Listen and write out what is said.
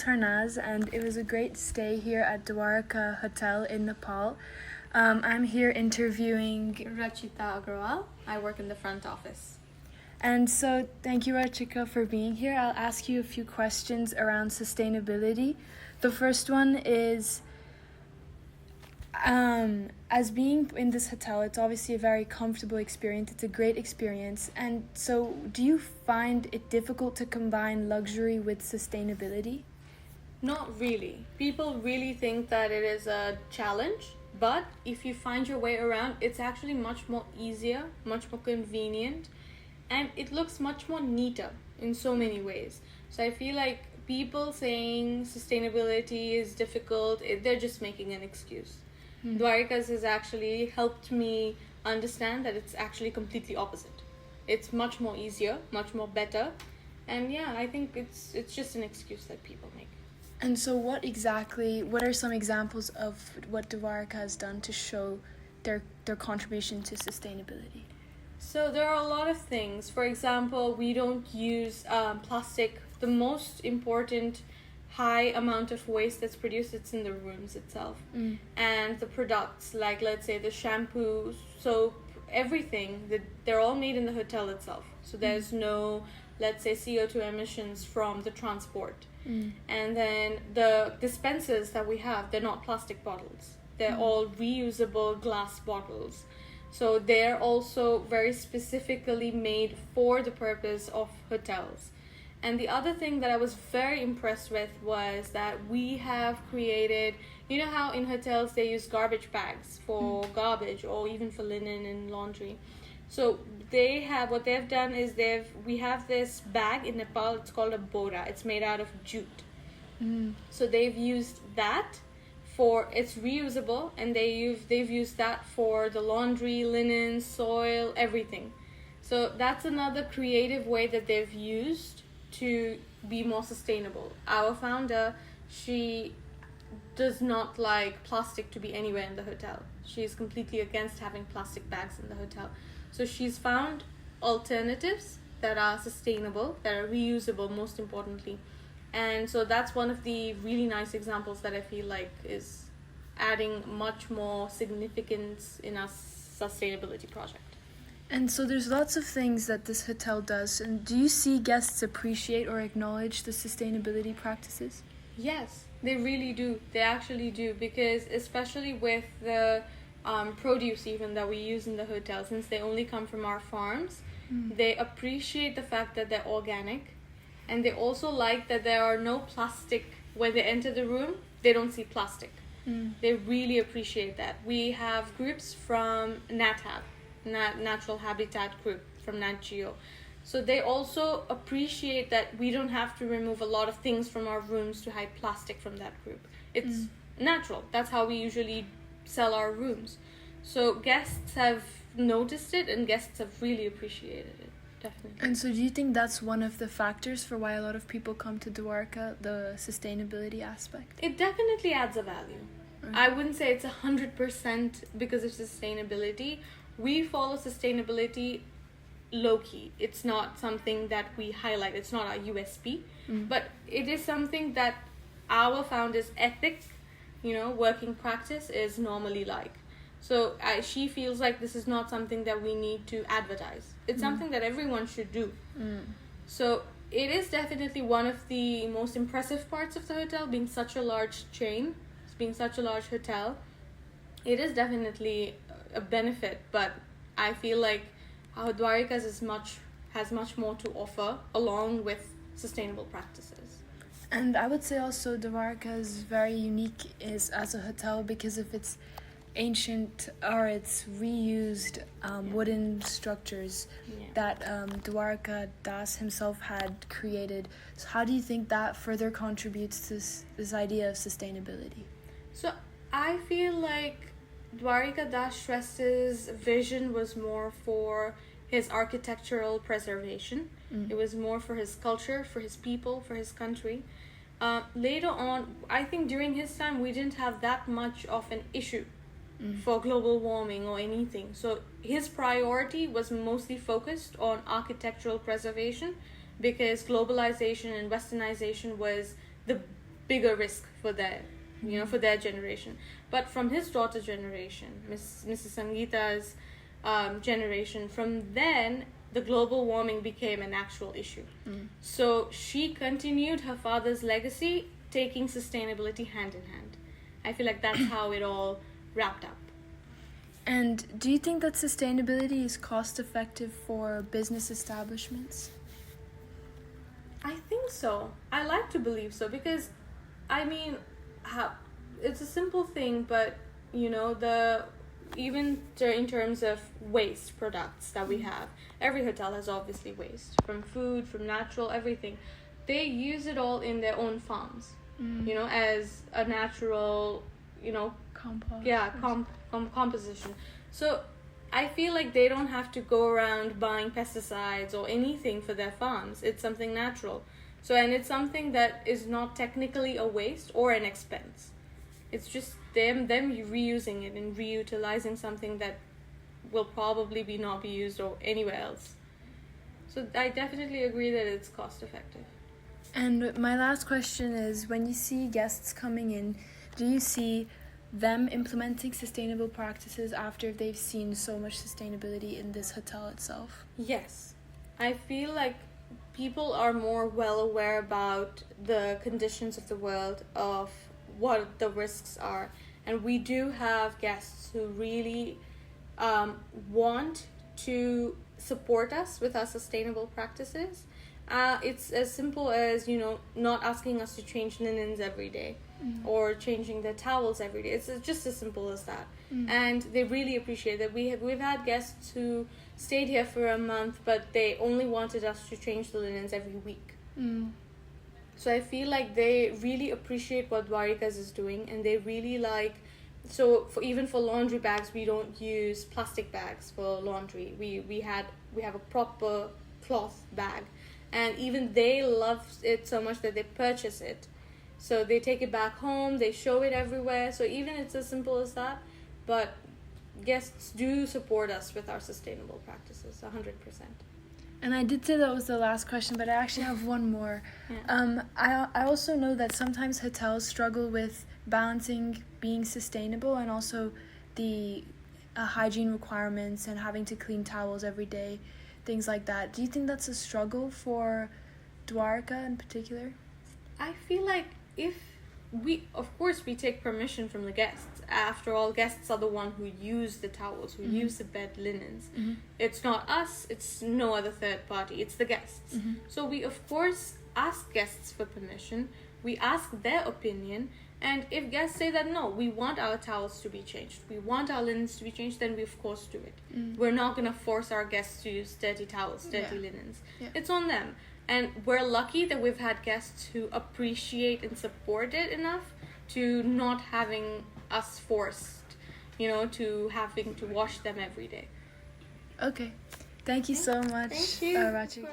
is Harnaz, and it was a great stay here at Dwarka Hotel in Nepal. I'm here interviewing Rachita Agarwal. I work in the front office. And so thank you, Rachita, for being here. I'll ask you a few questions around sustainability. The first one is, as being in this hotel, it's obviously a very comfortable experience. It's a great experience. And so do you find it difficult to combine luxury with sustainability? Not really. People really think that it is a challenge, but if you find your way around, it's actually much more easier, much more convenient, and it looks much more neater in so many ways. So I feel like people saying sustainability is difficult, they're just making an excuse. Dwarkas has actually helped me understand that it's actually completely opposite. It's much more easier, much more better, and yeah, I think it's just an excuse that people make. And so what are some examples of what Dwarka has done to show their contribution to sustainability? So there are a lot of things. For example, we don't use plastic. The most important high amount of waste that's produced, it's in the rooms itself. And the products, like let's say the shampoo, soap, everything, they're all made in the hotel itself. So there's no, let's say, CO2 emissions from the transport. And then the dispensers that we have, they're not plastic bottles. They're all reusable glass bottles. So they're also very specifically made for the purpose of hotels. And the other thing that I was very impressed with was that we have created, you know how in hotels they use garbage bags for garbage or even for linen and laundry. So what they've done is we have this bag in Nepal, it's called a bora. It's made out of jute. So they've used that it's reusable, and they've used that for the laundry, linen, soil, everything. So that's another creative way that they've used to be more sustainable. Our founder, she does not like plastic to be anywhere in the hotel. She's completely against having plastic bags in the hotel. So she's found alternatives that are sustainable, that are reusable, most importantly. And so that's one of the really nice examples that I feel like is adding much more significance in our sustainability project. And so there's lots of things that this hotel does. And do you see guests appreciate or acknowledge the sustainability practices? Yes, they really do. They actually do, because especially with the produce even that we use in the hotel, since they only come from our farms, they appreciate the fact that they're organic, and they also like that there are no plastic. When they enter the room, they don't see plastic. They really appreciate that. We have groups from NatHab, Natural Habitat Group from Nat Geo. So they also appreciate that we don't have to remove a lot of things from our rooms to hide plastic from that group. It's natural. That's how we usually sell our rooms. So guests have noticed it, and guests have really appreciated it, definitely. And so do you think that's one of the factors for why a lot of people come to Dwarka, the sustainability aspect? It definitely adds a value. I wouldn't say it's 100% because of sustainability. We follow sustainability low-key. It's not something that we highlight. It's not our USP. But it is something that our founders' ethic, working practice is normally like. So she feels like this is not something that we need to advertise. It's something that everyone should do. So it is definitely one of the most impressive parts of the hotel, being such a large chain, being such a large hotel. It is definitely a benefit, but I feel like our Dwarkas has much more to offer along with sustainable practices. And I would say also Dwarka is very unique as a hotel because of its ancient or its reused wooden structures that Dwarka Das himself had created. So how do you think that further contributes to this idea of sustainability? So I feel like Dwarka Das Shrestha's vision was more for his architectural preservation. It was more for his culture, for his people, for his country. Later on, I think during his time, we didn't have that much of an issue for global warming or anything. So his priority was mostly focused on architectural preservation, because globalization and westernization was the bigger risk for their, for their generation. But from his daughter's generation, Mrs. Sangeeta's generation, from then the global warming became an actual issue. So she continued her father's legacy, taking sustainability hand in hand. I feel like that's how it all wrapped up. And do you think that sustainability is cost effective for business establishments? I think so. I like to believe so, because I mean, it's a simple thing, but in terms of waste products that we have, every hotel has obviously waste, from food, from natural, everything. They use it all in their own farms, as a natural, Compost. Yeah, composition. So I feel like they don't have to go around buying pesticides or anything for their farms. It's something natural. So, and it's something that is not technically a waste or an expense. It's just them reusing it and reutilizing something that will probably not be used or anywhere else. So I definitely agree that it's cost effective. And my last question is, when you see guests coming in, do you see them implementing sustainable practices after they've seen so much sustainability in this hotel itself? Yes. I feel like people are more well aware about the conditions of the world, of what the risks are. And we do have guests who really want to support us with our sustainable practices. It's as simple as, not asking us to change linens every day. Or changing their towels every day. It's just as simple as that. And they really appreciate that. We've had guests who stayed here for a month, but they only wanted us to change the linens every week. So I feel like they really appreciate what Dwarka's is doing, and they really like. So even for laundry bags, we don't use plastic bags for laundry. We have a proper cloth bag, and even they love it so much that they purchase it. So they take it back home, they show it everywhere. So even it's as simple as that. But guests do support us with our sustainable practices, 100%. And I did say that was the last question, but I actually have one more. Yeah. I also know that sometimes hotels struggle with balancing being sustainable and also the hygiene requirements and having to clean towels every day, things like that. Do you think that's a struggle for Dwarka in particular? I feel like of course we take permission from the guests. After all, guests are the one who use the towels, who use the bed linens. It's not us, it's no other third party, it's the guests. So we of course ask guests for permission, we ask their opinion, and if guests say that no, we want our towels to be changed, we want our linens to be changed, then we of course do it. We're not going to force our guests to use dirty towels, dirty linens. It's on them. And we're lucky that we've had guests who appreciate and support it enough to not having us forced, to having to wash them every day. Okay. Thank you so much, Thank you. Rachita.